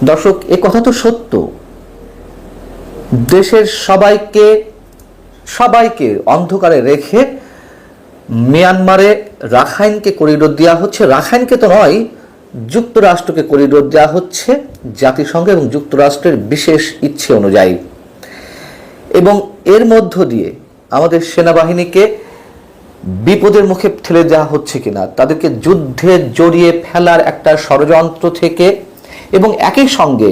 দর্শক, এ কথা তো সত্য। দেশের সবাইকে সবাইকে অন্ধকারে রেখে মিয়ানমারে রাখাইনকে করিডোর দেওয়া হচ্ছে। রাখাইনকে তো নয়, যুক্তরাষ্ট্রকে করিডোর দেওয়া হচ্ছে জাতিসংঘ এবং যুক্তরাষ্ট্রের বিশেষ ইচ্ছে অনুযায়ী। এবং এর মধ্য দিয়ে আমাদের সেনাবাহিনীকে বিপদের মুখে ঠেলে দেওয়া হচ্ছে কিনা, তাদেরকে যুদ্ধে জড়িয়ে ফেলার একটা ষড়যন্ত্র থেকে, এবং একই সঙ্গে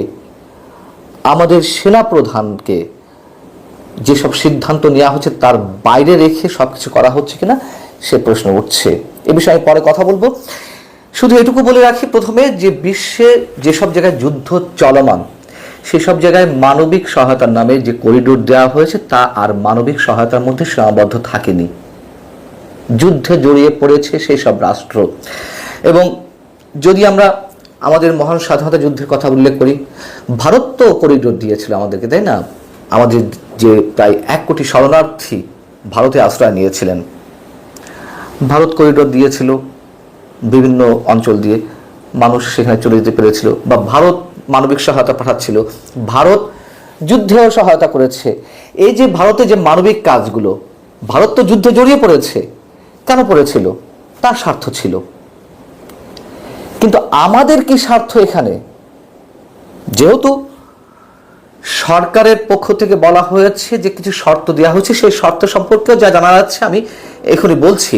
আমাদের সেনাপ্রধানকে যেসব সিদ্ধান্ত নেওয়া হচ্ছে তার বাইরে রেখে সবকিছু করা হচ্ছে কিনা সে প্রশ্ন উঠছে। এ বিষয়ে পরে কথা বলবো। শুধু এটুকু বলে রাখি প্রথমে যে বিশ্বে যেসব জায়গায় যুদ্ধ চলমান সেসব জায়গায় মানবিক সহায়তার নামে যে করিডোর দেওয়া হয়েছে তা আর মানবিক সহায়তার মধ্যে সীমাবদ্ধ থাকেনি। যুদ্ধে জড়িয়ে পড়েছে সেই সব রাষ্ট্র। এবং যদি আমরা আমাদের মহান স্বাধীনতা যুদ্ধের কথা উল্লেখ করি, ভারত তো করিডোর দিয়েছিল আমাদেরকে, তাই না? আমাদের যে প্রায় 1 কোটি শরণার্থী ভারতে আশ্রয় নিয়েছিলেন, ভারত করিডোর দিয়েছিল বিভিন্ন অঞ্চল দিয়ে, মানুষ সেখানে চলে যেতে পেরেছিল, বা ভারত মানবিক সহায়তা পাঠাচ্ছিল, ভারত যুদ্ধেও সহায়তা করেছে। এই যে ভারতে যে মানবিক কাজগুলো, ভারত তো যুদ্ধে জড়িয়ে পড়েছে। কেন পড়েছিল? তার স্বার্থ ছিল। কিন্তু আমাদের কি স্বার্থ এখানে? যেহেতু সরকারের পক্ষ থেকে বলা হয়েছে যে কিছু শর্ত দেওয়া হয়েছে, সেই শর্ত সম্পর্কেও যা জানা যাচ্ছে আমি এখনই বলছি।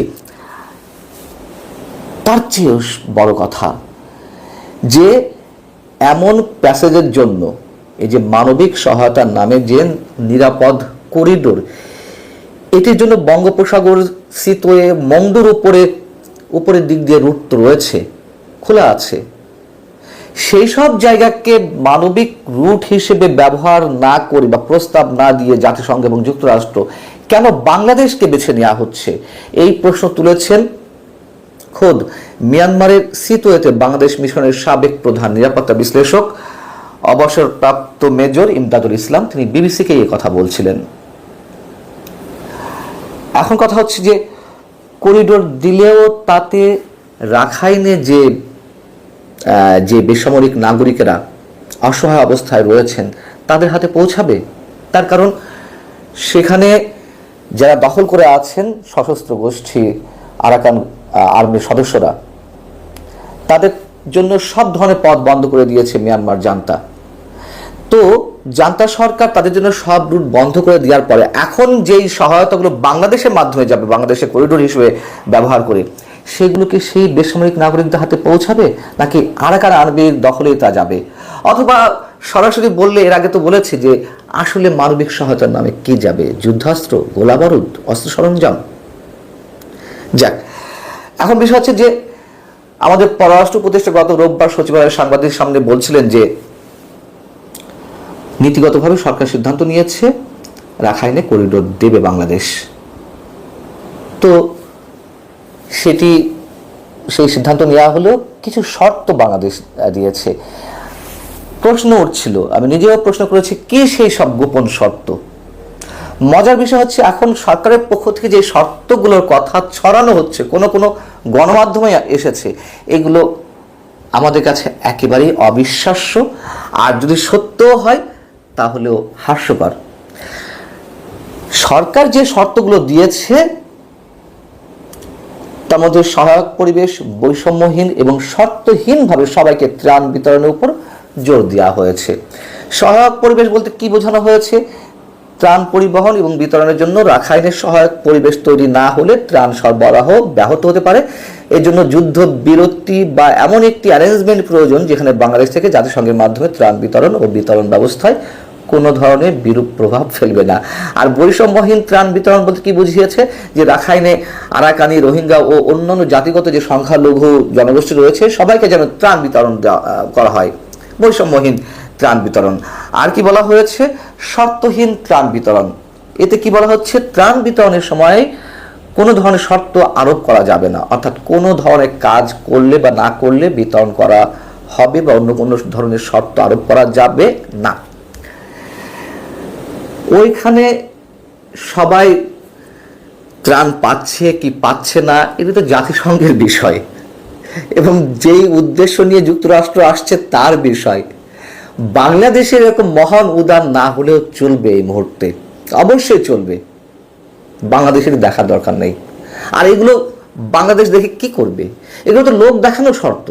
তার চেয়েও বড় কথা যে এমন প্যাসেজের জন্য এই যে মানবিক সহায়তার নামে যে নিরাপদ করিডোর, এটির জন্য বঙ্গোপসাগর সিতোয়ে মংডুর উপরের দিক দিয়ে রুট রয়েছে, খোলা আছে। সেই সব জায়গাকে মানবিক রুট হিসেবে ব্যবহার না করে বা প্রস্তাব না দিয়ে জাতিসংঘ এবং যুক্তরাষ্ট্র কেন বাংলাদেশকে বেছে নেওয়া হচ্ছে, এই প্রশ্ন তুলেছেন খোদ মিয়ানমারের সিতোয়েতে বাংলাদেশ মিশনের সাবেক প্রধান নিরাপত্তা বিশ্লেষক অবসরপ্রাপ্ত মেজর ইমদাদুল ইসলাম। তিনি বিবিসিকে এই কথা বলছিলেন। এখন কথা হচ্ছে যে করিডোর দিলেও তাতে রাখাইনে যে বেসামরিক নাগরিকেরা অসহায় অবস্থায় রয়েছেন তাদের হাতে পৌঁছাবে? তার কারণ সেখানে যারা দখল করে আছেন সশস্ত্র গোষ্ঠী আরাকান আর্মির সদস্যরা, তাদের জন্য সব ধরনের পথ বন্ধ করে দিয়েছে মিয়ানমার জান্তা। তো জান্তা সরকার তাদের জন্য সব রুট বন্ধ করে দেওয়ার পরে এখন যেই সহায়তাগুলো বাংলাদেশের মাধ্যমে যাবে, বাংলাদেশের করিডোর হিসেবে ব্যবহার করে, সেগুলো কি সেই বেসামরিক নাগরিকদের হাতে পৌঁছাবে, নাকি আরাকান আর্মির দখলেই তা যাবে? অথবা সরাসরি বললে, এর আগে তো বলেছে যে আসলে মানবিক সহায়তার নামে কি যাবে? যুদ্ধাস্ত্র, গোলাবারুদ, অস্ত্র সরঞ্জাম। যাক, এখন বিষয় হচ্ছে যে আমাদের পররাষ্ট্র উপদেষ্টা গত রোববার সচিবালয়ের সাংবাদিকদের সামনে বলছিলেন যে নীতিগতভাবে সরকার সিদ্ধান্ত নিয়েছে রাখাইনে করিডোর দেবে বাংলাদেশ। তো সেই সিদ্ধান্ত নেওয়া হলেও কিছু শর্ত বাংলাদেশ দিয়েছে। প্রশ্ন উঠছিল, আমি নিজেও প্রশ্ন করেছি, কি সেই সব গোপন শর্ত? মজার বিষয় হচ্ছে এখন সরকারের পক্ষ থেকে যে শর্তগুলোর কথা ছড়ানো হচ্ছে, কোনো কোনো গণমাধ্যমে এসেছে, এগুলো আমাদের কাছে একেবারেই অবিশ্বাস্য, আর যদি সত্যও হয় তাহলেও হাস্যকর। সরকার যে শর্তগুলো দিয়েছে তার মধ্যে সহায়ক পরিবেশ, বৈষম্যহীন এবং শর্তহীনভাবে সবাইকে ত্রাণ বিতরণের উপর জোর দেওয়া হয়েছে। সহায়ক পরিবেশ বলতে কি বোঝানো হয়েছে? ত্রাণ পরিবহন এবং বিতরণের জন্য রাখাইনের সহায়ক পরিবেশ তৈরি না হলে ত্রাণ সরবরাহ ব্যাহত হতে পারে। এর জন্য যুদ্ধ বিরতি বা এমন একটি অ্যারেঞ্জমেন্ট প্রয়োজন যেখানে বাংলাদেশ থেকে জাতিসংঘের মাধ্যমে ত্রাণ বিতরণ ও বিতরণ ব্যবস্থায় কোনো ধরনের বিরূপ প্রভাব ফেলবে না। আর বৈষম্যহীন ত্রাণ বিতরণ বলতে কি বুঝিয়েছে? যে রাখাইনে আরাকানি, রোহিঙ্গা ও অন্যান্য জাতিগত যে সংখ্যালঘু জনগোষ্ঠী রয়েছে সবাইকে যেন ত্রাণ বিতরণ করা হয়, বৈষম্যহীন ত্রাণ বিতরণ। আর কি বলা হয়েছে? শর্তহীন ত্রাণ বিতরণ। এতে কি বলা হচ্ছে? ত্রাণ বিতরণের সময় কোনো ধরনের শর্ত আরোপ করা যাবে না, অর্থাৎ কোনো ধরনের কাজ করলে বা না করলে বিতরণ করা হবে বা অন্য কোনো ধরনের শর্ত আরোপ করা যাবে না। ওইখানে সবাই ত্রাণ পাচ্ছে কি পাচ্ছে না এটা তো জাতিসংঘের বিষয় এবং যেই উদ্দেশ্য নিয়ে যুক্তরাষ্ট্র আসছে তার বিষয়। বাংলাদেশের এরকম মহান উদার না হলেও চলবে এই মুহূর্তে, অবশ্যই চলবে, বাংলাদেশের দেখার দরকার নেই। আর এগুলো বাংলাদেশ দেখে কি করবে? এগুলো তো লোক দেখানোর শর্ত।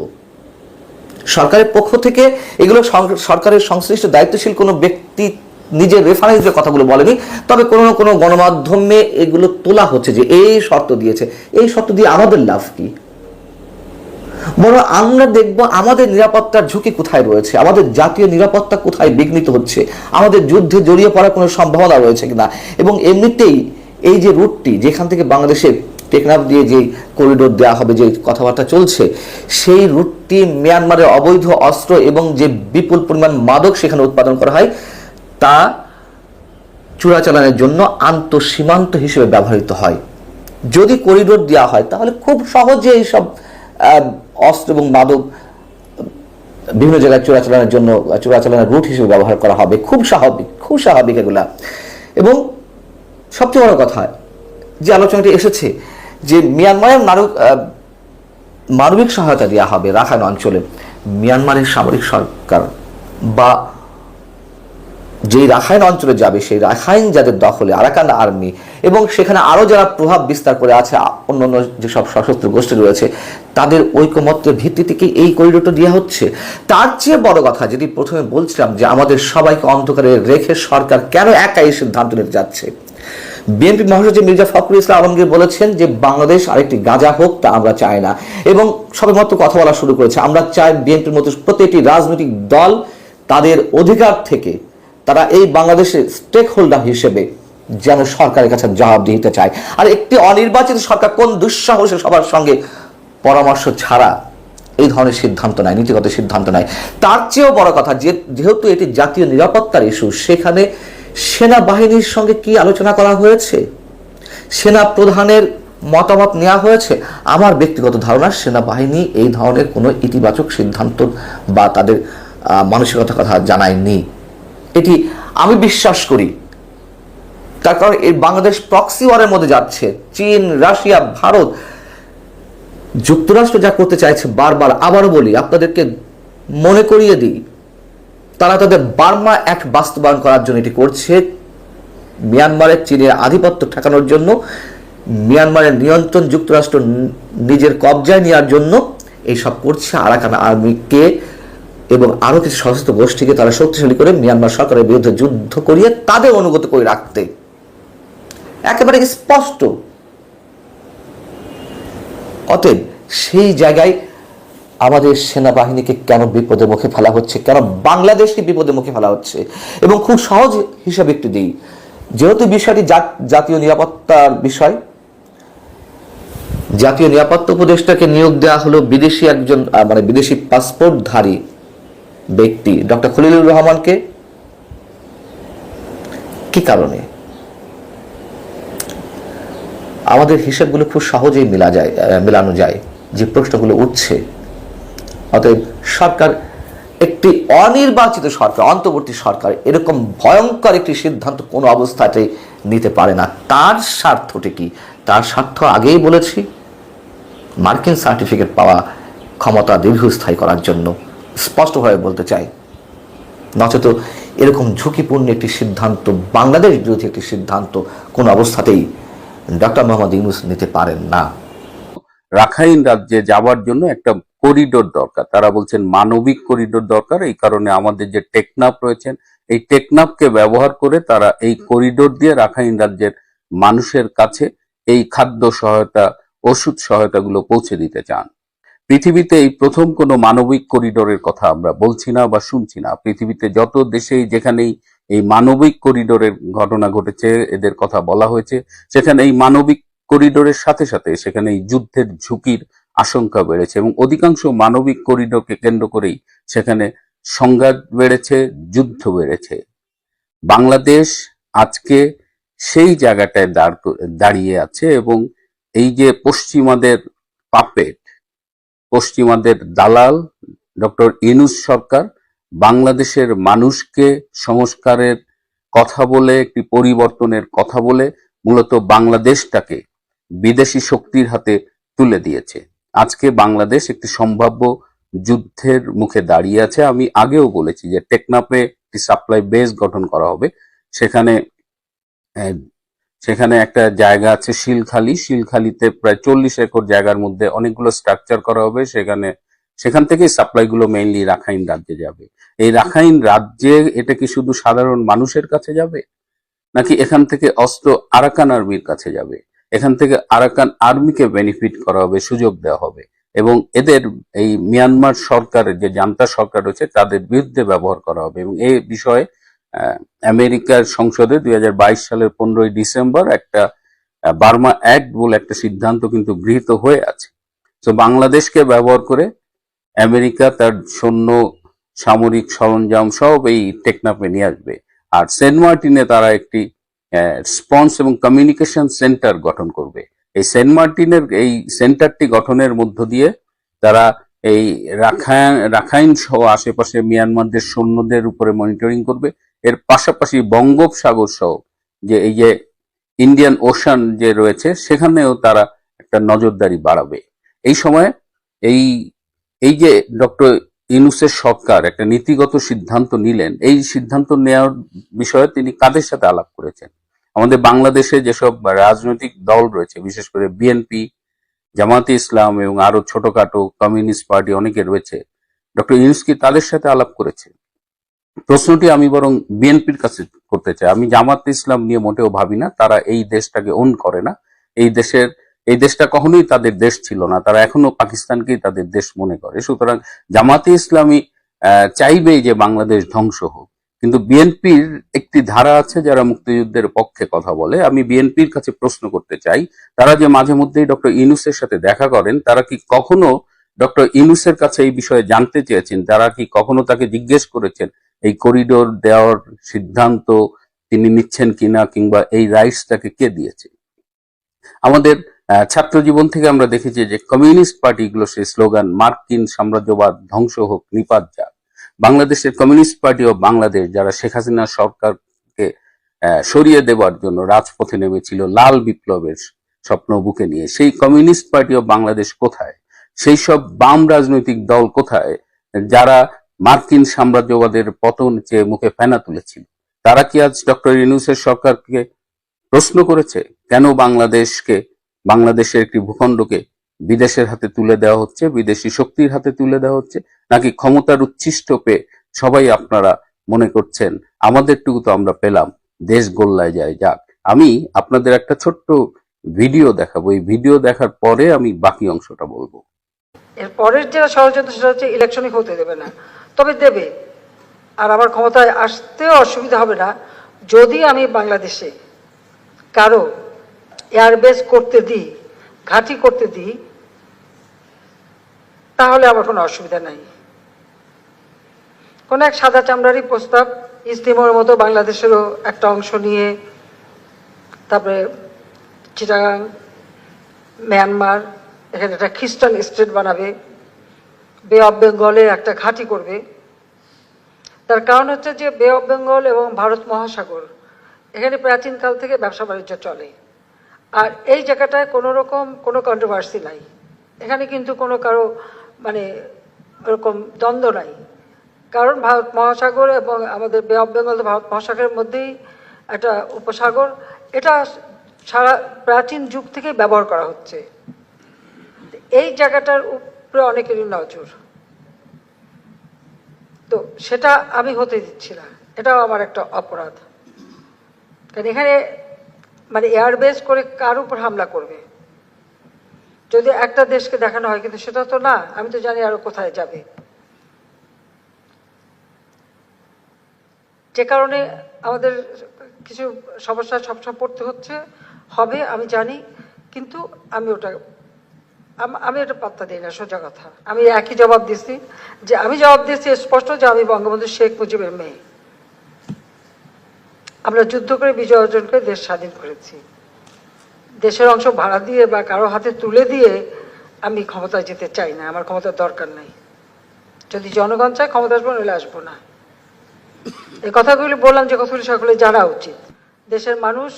সরকারের পক্ষ থেকে এগুলো সরকারের সংশ্লিষ্ট দায়িত্বশীল কোনো ব্যক্তি নিজের রেফারেন্সের কথাগুলো বলেনি, তবে কোনো না কোনো গণমাধ্যমে এগুলো তোলা হচ্ছে যে এই শর্ত দিয়েছে। এই শর্ত দিয়ে আমাদের লাভ কি? বরং আমরা দেখব আমাদের নিরাপত্তার ঝুঁকি কোথায় রয়েছে, আমাদের জাতীয় নিরাপত্তা কোথায় বিঘ্নিত হচ্ছে, আমাদের যুদ্ধে জড়িয়ে পড়ার কোনো সম্ভাবনা রয়েছে কিনা। এবং এমনিতেই এই যে রুটটি যেখান থেকে বাংলাদেশের টেকনাফ দিয়ে যে করিডোর দেওয়া হবে, যে কথাবার্তা চলছে, সেই রুটটি মিয়ানমারের অবৈধ অস্ত্র এবং যে বিপুল পরিমাণ মাদক সেখানে উৎপাদন করা হয় তা চোরাচালানের জন্য আন্তঃসীমান্ত হিসেবে ব্যবহৃত হয়। যদি করিডোর দেওয়া হয় তাহলে খুব সহজে এইসব অস্ত্র এবং মাদক বিভিন্ন জায়গায় চোরাচালানের রুট হিসেবে ব্যবহার করা হবে। খুব স্বাভাবিক এগুলা। এবং সবচেয়ে বড় কথা যে আলোচনাটি এসেছে যে মিয়ানমারের মানবিক সহায়তা দেওয়া হবে রাখাইন অঞ্চলে। মিয়ানমারের সামরিক সরকার বা যেই রাখাইন অঞ্চলে যাবে, সেই রাখাইন যাদের দখলে আরাকান আর্মি এবং সেখানে আরো যারা প্রভাব বিস্তার করে আছে অন্যান্য যেসব সশস্ত্র গোষ্ঠী রয়েছে, তাদের ঐকমত্যের ভিত্তিতে কি এই করিডোরটা দেওয়া হচ্ছে? তার চেয়ে বড় কথা, যদি প্রথমে বলছিলাম যে আমাদের সবাইকে অন্ধকারে রেখে সরকার কেন একাই সিদ্ধান্ত নিতে যাচ্ছে, বিএনপি মহাসচিব মির্জা ফখরুল ইসলাম আলমগীর বলেছেন যে বাংলাদেশ আরেকটি গাজা হোক, তা আমরা চাই না। এবং সবেমাত্র কথা বলা শুরু করেছে, আমরা চাই বিএনপির মতো প্রতিটি রাজনৈতিক দল তাদের অধিকার থেকে তারা এই বাংলাদেশের স্টেক হোল্ডার হিসেবে যেন সরকারের কাছে জবাবদিহিতে চায়। আর একটি অনির্বাচিত সরকার কোন দুঃসাহসে সবার সঙ্গে পরামর্শ ছাড়া এই ধরনের সিদ্ধান্ত নেয়, নীতিগত সিদ্ধান্ত নেয়। তার চেয়েও বড় কথা, যেহেতু এটি জাতীয় নিরাপত্তার ইস্যু, সেখানে সেনাবাহিনীর সঙ্গে কি আলোচনা করা হয়েছে, সেনা প্রধানের মতামত নেওয়া হয়েছে? আমার ব্যক্তিগত ধারণা সেনাবাহিনী এই ধরনের কোনো ইতিবাচক সিদ্ধান্ত বা তাদের মানসিকতার কথা জানায়নি। এটি আমি বিশ্বাস করি। তার কারণ এই বাংলাদেশ প্রক্সি ওয়ারের মধ্যে যাচ্ছে। চীন, রাশিয়া, ভারত, যুক্তরাষ্ট্র যা করতে চাইছে, বারবার আবারও বলি, আপনাদেরকে মনে করিয়ে দিই, তারা তাদের বার্মা অ্যাক্ট বাস্তবায়ন করার জন্য এটি করছে। মিয়ানমারের চীনের আধিপত্য ঠেকানোর জন্য, মিয়ানমারের নিয়ন্ত্রণ যুক্তরাষ্ট্র নিজের কবজায় নেওয়ার জন্য এইসব করছে। আরাকান আর্মিকে এবং আরো কিছু সশস্ত্র গোষ্ঠীকে তারা শক্তিশালী করে মিয়ানমার সরকারের বিরুদ্ধে যুদ্ধ করিয়ে তাদের অনুগত করে রাখতে, একেবারে স্পষ্ট। অতএব সেই জায়গায় আমাদের সেনাবাহিনীকে কেন বিপদের মুখে ফেলা হচ্ছে, কেন বাংলাদেশকে বিপদের মুখে ফেলা হচ্ছে? এবং খুব সহজ হিসাবে একটু দিই, যেহেতু বিষয়টি জাতীয় নিরাপত্তার বিষয়, জাতীয় নিরাপত্তা উপদেষ্টাকে নিয়োগ দেওয়া হলো বিদেশি একজন বিদেশি পাসপোর্টধারী ব্যক্তি ডক্টর খলিলুর রহমানকে। কি কারণে? আমাদের হিসাবগুলো খুব সহজেই মেলানো যায় যে প্রশ্নগুলো উঠছে। অতএব সরকার, একটি অনির্বাচিত সরকার, অন্তর্বর্তী সরকার এরকম ভয়ঙ্কর একটি সিদ্ধান্ত কোনো অবস্থাতেই নিতে পারে না। তার স্বার্থটি কি? তার স্বার্থ আগেই বলেছি, মার্কিন সার্টিফিকেট পাওয়া, ক্ষমতা দীর্ঘস্থায়ী করার জন্য, স্পষ্টভাবে বলতে চাই। নচেত এরকম ঝুঁকিপূর্ণ একটি সিদ্ধান্ত, বাংলাদেশ বিরোধী একটি সিদ্ধান্ত কোনো অবস্থাতেই ডক্টর মোহাম্মদ ইউনূস নিতে পারেন না। রাখাইন রাজ্যে যাওয়ার জন্য একটা করিডোর দরকার, তারা বলছেন মানবিক করিডোর দরকার। এই কারণে আমাদের যে টেকনাফ রয়েছেন, এই টেকনাফকে ব্যবহার করে তারা এই করিডোর দিয়ে রাখাইন রাজ্যের মানুষের কাছে এই খাদ্য সহায়তা, ওষুধ সহায়তাগুলো পৌঁছে দিতে চান। পৃথিবীতে এই প্রথম কোনো মানবিক করিডোরের কথা আমরা বলছি না বা শুনছি না। পৃথিবীতে যত দেশেই যেখানেই এই মানবিক করিডোরের ঘটনা ঘটেছে, এদের কথা বলা হয়েছে, সেখানে এই মানবিক করিডোরের সাথে সাথে সেখানে এই যুদ্ধের ঝুঁকির আশঙ্কা বেড়েছে এবং অধিকাংশ মানবিক করিডোরকে কেন্দ্র করেই সেখানে সংঘাত বেড়েছে, যুদ্ধ বেড়েছে। বাংলাদেশ আজকে সেই জায়গাটায় দাঁড়িয়ে আছে এবং এই যে পশ্চিমাদের পাপেট, পশ্চিমাদের দালাল ডক্টর ইউনূস সরকার বাংলাদেশের মানুষকে সংস্কারের কথা বলে, একটি পরিবর্তনের কথা বলে মূলত বাংলাদেশটাকে বিদেশি শক্তির হাতে তুলে দিয়েছে। আজকে বাংলাদেশ একটি সম্ভাব্য যুদ্ধের মুখে দাঁড়িয়ে আছে। আমি আগেও বলেছি যে টেকনাফে একটি সাপ্লাই বেস গঠন করা হবে। সেখানে আহ, সেখানে একটা জায়গা আছে শিলখালিতে প্রায় 40 একর জায়গার মধ্যে অনেকগুলো স্ট্রাকচার করা হবে। সেখান থেকে সাপ্লাই গুলো মেইনলি রাখাইন রাজ্যে যাবে। এই রাখাইন রাজ্যে এটা কি শুধু সাধারণ মানুষের কাছে যাবে, নাকি এখান থেকে অস্ত্র আরাকান আর্মির কাছে যাবে? এখান থেকে আরাকান আর্মিকে বেনিফিট করা হবে, সুযোগ দেওয়া হবে, এবং এদের এই মিয়ানমার সরকারের যে জান্তা সরকার রয়েছে তাদের বিরুদ্ধে ব্যবহার করা হবে। এবং এই বিষয়ে আমেরিকার সংসদে 2022 সালের 15ই ডিসেম্বর একটা বার্মা অ্যাক্ট বলে একটা সিদ্ধান্ত কিন্তু গৃহীত হয়ে আছে। তো বাংলাদেশকে ব্যবহার করে আমেরিকা তার সৈন্য সামরিক সরঞ্জাম সব এই টেকনাফে নিয়ে আসবে। আর সেন্ট মার্টিনে তারা একটি রেসপন্স এবং কমিউনিকেশন সেন্টার গঠন করবে। এই সেন্ট মার্টিনের এই সেন্টারটি গঠনের মধ্য দিয়ে তারা এই রাখাইন সহ আশেপাশে মিয়ানমারদের সৈন্যদের উপরে মনিটরিং করবে। এর পাশাপাশি বঙ্গোপসাগর সহ যে এই যে ইন্ডিয়ান ওশান যে রয়েছে সেখানেও তারা একটা নজরদারি বাড়াবে। এই সময় এই এই যে ডক্টর ইউনূসের সরকার একটা নীতিগত সিদ্ধান্ত নিলেন, এই সিদ্ধান্ত নেওয়ার বিষয়ে তিনি কাদের সাথে আলাপ করেছেন? আমাদের বাংলাদেশে যেসব রাজনৈতিক দল রয়েছে, বিশেষ করে বিএনপি, জামাতে ইসলাম এবং আরো ছোটখাটো কমিউনিস্ট পার্টি অনেকে রয়েছে, ডক্টর ইউনূস কি তাদের সাথে আলাপ করেছে? প্রশ্নটি আমি বরং বিএনপির কাছে করতে চাই। আমি জামাতে ইসলাম নিয়ে মোটেও ভাবি না, তারা এই দেশটাকে ওন করে না। এই দেশটা কখনোই তাদের দেশ ছিল না, তারা এখনো পাকিস্তানকেই তাদের দেশ মনে করে। সুতরাং জামাতে ইসলামী চাইবেই যে বাংলাদেশ ধ্বংস হোক। কিন্তু বিএনপির একটি ধারা আছে যারা মুক্তিযুদ্ধের পক্ষে কথা বলে। আমি বিএনপির কাছে প্রশ্ন করতে চাই, তারা যে মাঝে মধ্যেই ডক্টর ইউনূসের সাথে দেখা করেন, তারা কি কখনো ডক্টর ইউনূসের কাছে এই বিষয়ে জানতে চেয়েছেন? তারা কি কখনো তাকে জিজ্ঞেস করেছেন এই করিডোর দেওয়ার সিদ্ধান্ত তিনি নিচ্ছেন কিনা, কিংবা এই রাইটসটাকে কে দিয়েছে? আমাদের ছাত্র জীবন থেকে আমরা দেখেছি যে কমিউনিস্ট পার্টিগুলো সেই স্লোগান মার্কিন সাম্রাজ্যবাদ ধ্বংস হোক, নিপাত যাক। বাংলাদেশের কমিউনিস্ট পার্টি ও বাংলাদেশ যারা শেখ হাসিনা সরকারকে সরিয়ে দেওয়ার জন্য রাজপথে নেমেছিল লাল বিপ্লবের স্বপ্ন বুকে নিয়ে, সেই কমিউনিস্ট পার্টি ও বাংলাদেশ কোথায়? সেই সব বাম রাজনৈতিক দল কোথায় যারা মার্কিন সাম্রাজ্যবাদের পতন চেয়ে মুখে ফেনা তুলেছিল? তারা কি আজ ডক্টর ইউনূসের সরকারকে প্রশ্ন করেছে কেন বাংলাদেশের একটি ভূখণ্ডকে বিদেশের হাতে তুলে দেওয়া হচ্ছে, বিদেশি শক্তির হাতে তুলে দেওয়া হচ্ছে? নাকি ক্ষমতার উচ্ছিষ্ট পেয়ে সবাই আপনারা মনে করছেন আমাদেরটুকু তো আমরা পেলাম, দেশ গোল্লায় যায় যাক? আমি আপনাদের একটা ছোট্ট ভিডিও দেখাবো, এই ভিডিও দেখার পরে আমি বাকি অংশটা বলবো। এর পরের যেটা ষড়যন্ত্র সেটা হচ্ছে ইলেকশনই হতে দেবে না, তবে দেবে। আর আমার ক্ষমতায় আসতেও অসুবিধা হবে না যদি আমি বাংলাদেশে কারো এয়ারবেস করতে দিই, ঘাঁটি করতে দিই, তাহলে আমার কোনো অসুবিধা নাই। কোনো এক সাদা চামড়ারই প্রস্তাব, ইস্তিমোর মতো বাংলাদেশেরও একটা অংশ নিয়ে, তারপরে চিটাগাং, মিয়ানমার, এখানে একটা খ্রিস্টান স্টেট বানাবে, বে অফ বেঙ্গলে একটা ঘাঁটি করবে। তার কারণ হচ্ছে যে বে অফ বেঙ্গল এবং ভারত মহাসাগর, এখানে প্রাচীনকাল থেকে ব্যবসা বাণিজ্য চলে। আর এই জায়গাটায় কোনো রকম কোনো কন্ট্রোভার্সি নাই, এখানে কিন্তু কোনো কারো মানে ওরকম দ্বন্দ্ব নাই। কারণ ভারত মহাসাগর এবং আমাদের বে অফ বেঙ্গল ভারত মহাসাগরের মধ্যেই একটা উপসাগর, এটা সারা প্রাচীন যুগ থেকে ব্যবহার করা হচ্ছে। এই জায়গাটার উপরে অনেকেরই নজর, তো সেটা আমি হতে দিচ্ছি না, এটাও আমার একটা অপরাধ। কারণ এখানে মানে এয়ারবেস করে কার উপর হামলা করবে যদি একটা দেশকে দেখানো হয়, কিন্তু সেটা তো না, আমি তো জানি আরো কোথায় যাবে। যে কারণে আমাদের কিছু সমস্যা সবসময় পড়তে হবে আমি জানি, কিন্তু আমি ওটা পাত্তা দিই না। সোজা কথা, আমি একই জবাব দিচ্ছি, যে আমি জবাব দিচ্ছি স্পষ্ট যে আমি বঙ্গবন্ধু শেখ মুজিবের মেয়ে। আমরা যুদ্ধ করে বিজয় অর্জন করে দেশ স্বাধীন করেছি। দেশের অংশ ভাড়া দিয়ে বা কারো হাতে তুলে দিয়ে আমি ক্ষমতায় যেতে চাই না, আমার ক্ষমতার দরকার নাই। যদি জনগণ চায় ক্ষমতা আসবো, নইলে আসবো না। এই কথাগুলি বললাম যে কথাগুলি সকলে জানা উচিত। দেশের মানুষ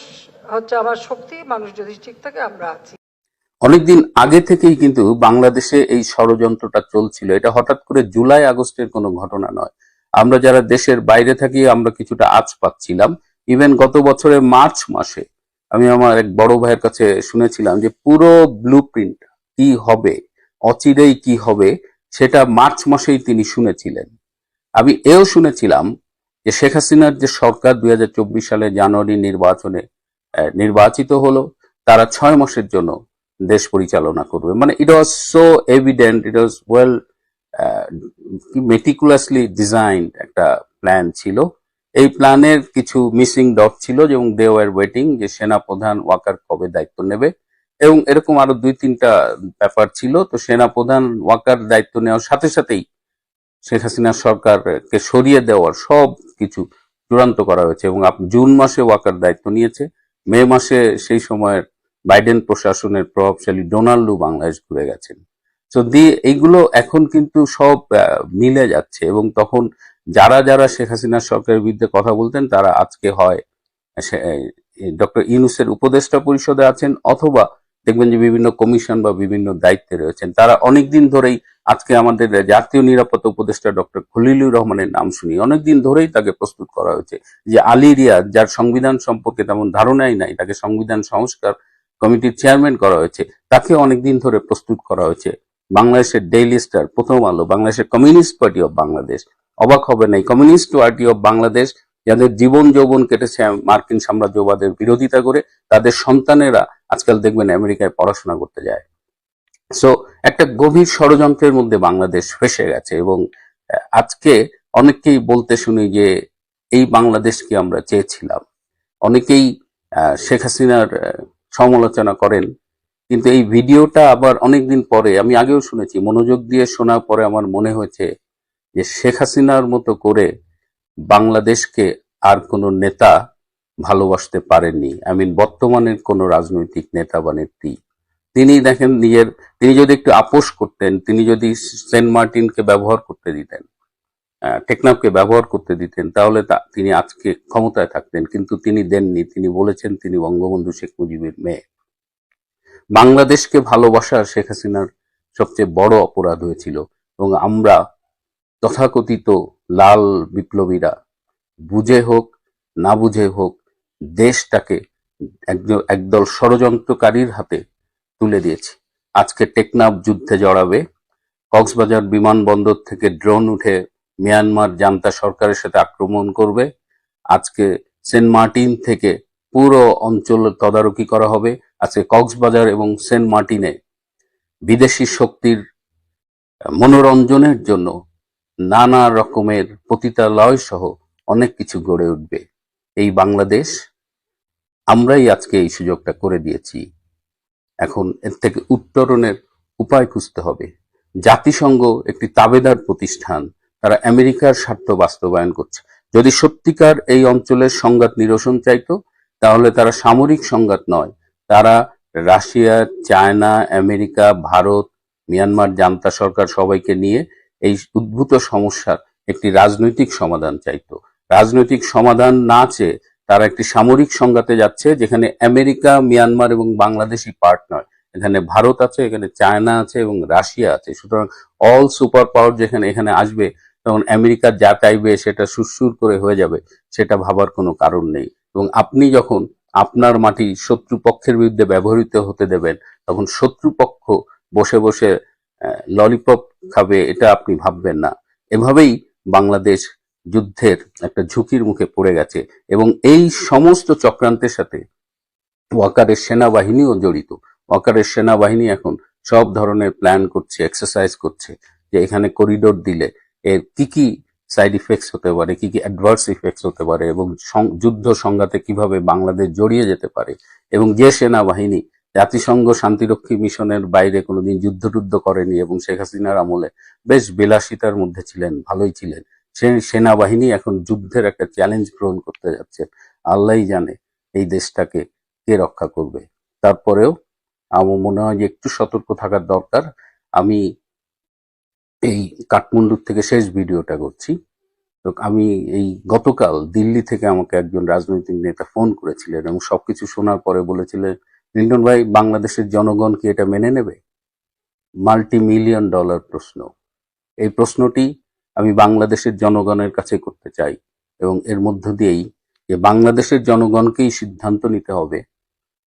হচ্ছে আমার শক্তি, মানুষ যদি ঠিক থাকে আমরা আছি। অনেকদিন আগে থেকেই কিন্তু বাংলাদেশে এই ষড়যন্ত্রটা চলছিল। এটা হঠাৎ করে জুলাই আগস্টের কোনো ঘটনা নয়। আমরা যারা দেশের বাইরে থাকি আমরা কিছুটা আঁচ পাচ্ছিলাম। ইভেন গত বছরের মার্চ মাসে আমি আমার এক বড় ভাইয়ের কাছে শুনেছিলাম যে পুরো ব্লুপ্রিন্ট কি হবে, অচিরেই কি হবে, সেটা মার্চ মাসেই তিনি শুনেছিলেন। আমি এও শুনেছিলাম যে শেখ হাসিনার যে সরকার 2024 সালে জানুয়ারি নির্বাচনে নির্বাচিত হলো, তারা 6 মাসের জন্য দেশ পরিচালনা করবে। মানে it was so evident, it was well meticulously designed একটা প্ল্যান ছিল। এই প্ল্যানের কিছু মিসিং ডট ছিল, যেমন দে ওয়ার ওয়েটিং যে সেনা প্রধান ওয়াকার কবে দায়িত্ব নেবে, এবং এরকম আরো 2-3টা ব্যাপার ছিল। তো সেনা প্রধান ওয়াকার দায়িত্ব নেওয়ার সাথে সাথেই শেখ হাসিনা সরকারকে সরিয়ে দেওয়ার সব কিছু চূড়ান্ত করা হয়েছে, এবং জুন মাসে ওয়াকার দায়িত্ব নিয়েছে। মে মাসে সেই সময়ের বাইডেন প্রশাসনের প্রভাবশালী ডোনাল্ডো বাংলাদেশ ঘুরে গেছেন। তো এইগুলো এখন কিন্তু সব মিলে যাচ্ছে, এবং তখন যারা যারা শেখ হাসিনা সরকারের বিরুদ্ধে কথা বলতেন তারা আজকে হয় ডক্টর ইউনূসের উপদেষ্টা পরিষদে আছেন, অথবা দেখবেন যে বিভিন্ন কমিশন বা বিভিন্ন দায়িত্বে রয়েছেন। তারা অনেকদিন ধরেই, আজকে আমাদের জাতীয় নিরাপত্তা উপদেষ্টা ডক্টর খলিলুর রহমানের নাম শুনি, অনেকদিন ধরেই তাকে প্রস্তুত করা হয়েছে। যে আলী রিয়াদ, যার সংবিধান সম্পর্কে তেমন ধারণাই নাই, তাকে সংবিধান সংস্কার কমিটির চেয়ারম্যান করা হয়েছে, তাকে অনেকদিন ধরে প্রস্তুত করা হয়েছে। বাংলাদেশের ডেইলি স্টার, প্রথম আলো, বাংলাদেশের কমিউনিস্ট পার্টি অফ বাংলাদেশ, অবাক হবে নাই, কমিউনিস্ট পার্টি অফ বাংলাদেশ যাদের জীবন যৌবন কেটেছে মার্কিন সাম্রাজ্যবাদের বিরোধিতা করে, তাদের সন্তানেরা আজকাল দেখবেন আমেরিকায় পড়াশোনা করতে যায়। সো একটা গভীর ষড়যন্ত্রের মধ্যে বাংলাদেশ ফেসে গেছে, এবং আজকে অনেককেই বলতে শুনি যে এই বাংলাদেশকে আমরা চেয়েছিলাম। অনেকেই শেখ হাসিনার সমালোচনা করেন, কিন্তু এই ভিডিওটা আবার অনেকদিন পরে, আমি আগেও শুনেছি, মনোযোগ দিয়ে শোনার পরে আমার মনে হয়েছে যে শেখ হাসিনার মতো করে বাংলাদেশকে আর কোনো নেতা ভালোবাসতে পারেননি। বর্তমানের কোনো রাজনৈতিক নেতা বা নেত্রী, তিনি দেখেন তিনি যদি একটু আপোষ করতেন, তিনি যদি সেন্ট মার্টিনকে ব্যবহার করতে দিতেন, টেকনাফকে ব্যবহার করতে দিতেন, তাহলে তিনি আজকে ক্ষমতায় থাকতেন। কিন্তু তিনি দেননি। তিনি বলেছেন তিনি বঙ্গবন্ধু শেখ মুজিবের মেয়ে। বাংলাদেশকে ভালোবাসা শেখ হাসিনার সবচেয়ে বড় অপরাধ হয়েছিল, এবং আমরা তথাকথিত লাল বিপ্লবীরা বুঝে হোক না বুঝে হোক দেশটাকে একদল ষড়যন্ত্রকারীর হাতে তুলে দিয়েছি। আজকে টেকনাফ যুদ্ধে জড়াবে, কক্সবাজার বিমানবন্দর থেকে ড্রোন উঠে মিয়ানমার জান্তা সরকারের সাথে আক্রমণ করবে। আজকে সেন্ট মার্টিন থেকে পুরো অঞ্চল তদারকি করা হবে। আজকে কক্সবাজার এবং সেন্ট মার্টিনে বিদেশি শক্তির মনোরঞ্জনের জন্য নানা রকমের পতিতালয় সহ অনেক কিছু গড়ে উঠবে। এই বাংলাদেশ আমরাই আজকে এই সুযোগটা করে দিয়েছি। এখন এর থেকে উত্তরণের উপায় খুঁজতে হবে। জাতিসংঘ একটি তাবেদার প্রতিষ্ঠান, তারা আমেরিকার স্বার্থ বাস্তবায়ন করছে। যদি সত্যিকার এই অঞ্চলের সংঘাত নিরসন চাইতো, তাহলে তারা সামরিক সংঘাত নয়, তারা Russia, China, America, Bharat, Myanmar junta সরকার সবাইকে নিয়ে এই উদ্ভূত সমস্যার একটি রাজনৈতিক সমাধান চাইতো। রাজনৈতিক সমাধান না চেয়ে তারা একটি সামরিক সংঘাতে যাচ্ছে, যেখানে আমেরিকা, মিয়ানমার এবং বাংলাদেশই পার্ট নয়। এখানে ভারত আছে, এখানে চায়না আছে এবং রাশিয়া আছে। সুতরাং অল সুপার পাওয়ার যেখানে এখানে আসবে, তখন আমেরিকা যা চাইবে সেটা সুরসুর করে হয়ে যাবে, সেটা ভাবার কোনো কারণ নেই। এবং আপনি যখন আপনার মাটি শত্রুপক্ষের বিরুদ্ধে ব্যবহৃত হতে দেবেন, তখন শত্রুপক্ষ বসে বসে ললিপপ খাবে, এটা আপনি ভাববেন না। এভাবেই বাংলাদেশ যুদ্ধের একটা ঝুঁকির মুখে পড়ে গেছে, এবং এই সমস্ত চক্রান্তের সাথে ওয়াকারের সেনাবাহিনীও জড়িত। ওয়াকারের সেনাবাহিনী এখন সব ধরনের প্ল্যান করছে, এক্সারসাইজ করছে, যে এখানে করিডোর দিলে এর কি কি সাইড ইফেক্টস হতে পারে, কি কি অ্যাডভার্স ইফেক্টস হতে পারে, এবং যুদ্ধ সংঘাতে কিভাবে বাংলাদেশ জড়িয়ে যেতে পারে। এবং যে সেনাবাহিনী জাতিসংঘ শান্তিরক্ষী মিশনের বাইরে কোনোদিন যুদ্ধ করেনি এবং শেখ হাসিনার আমলে বেশ বিলাসিতার মধ্যে ছিলেন, ভালোই ছিলেন, সেই সেনাবাহিনী এখন যুদ্ধের একটা চ্যালেঞ্জ গ্রহণ করতে যাচ্ছে। আল্লাহই জানে এই দেশটাকে কে রক্ষা করবে। তারপরেও আমার মনে হয় যে একটু সতর্ক থাকার দরকার। আমি এই কাঠমান্ডুর থেকে শেষ ভিডিওটা করছি। তো আমি এই গতকাল দিল্লি থেকে আমাকে একজন রাজনৈতিক নেতা ফোন করেছিলেন, এবং সবকিছু শোনার পরে বলেছিলেন লিন্টন ভাই, বাংলাদেশের জনগণ কি এটা মেনে নেবে? মাল্টি-মিলিয়ন ডলার প্রশ্ন। এই প্রশ্নটি আমি বাংলাদেশের জনগণের কাছে করতে চাই, এবং এর মধ্য দিয়েই যে বাংলাদেশের জনগণকেই সিদ্ধান্ত নিতে হবে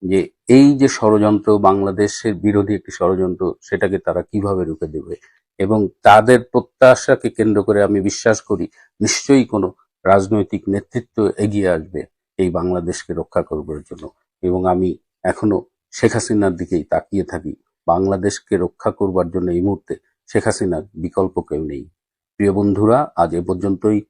যে এই যে ষড়যন্ত্র, বাংলাদেশের বিরোধী একটি ষড়যন্ত্র, সেটাকে তারা কিভাবে রুখে দেবে। এবং তাদের প্রত্যাশাকে কেন্দ্র করে আমি বিশ্বাস করি নিশ্চয়ই কোনো রাজনৈতিক নেতৃত্ব এগিয়ে আসবে এই বাংলাদেশকে রক্ষা করবার জন্য। এবং আমি এখনো শেখ হাসিনার দিকেই তাকিয়ে থাকি। বাংলাদেশকে রক্ষা করবার জন্য এই মুহূর্তে শেখ হাসিনার বিকল্প কেউ নেই। প্রিয় বন্ধুরা, আজ এ পর্যন্তই।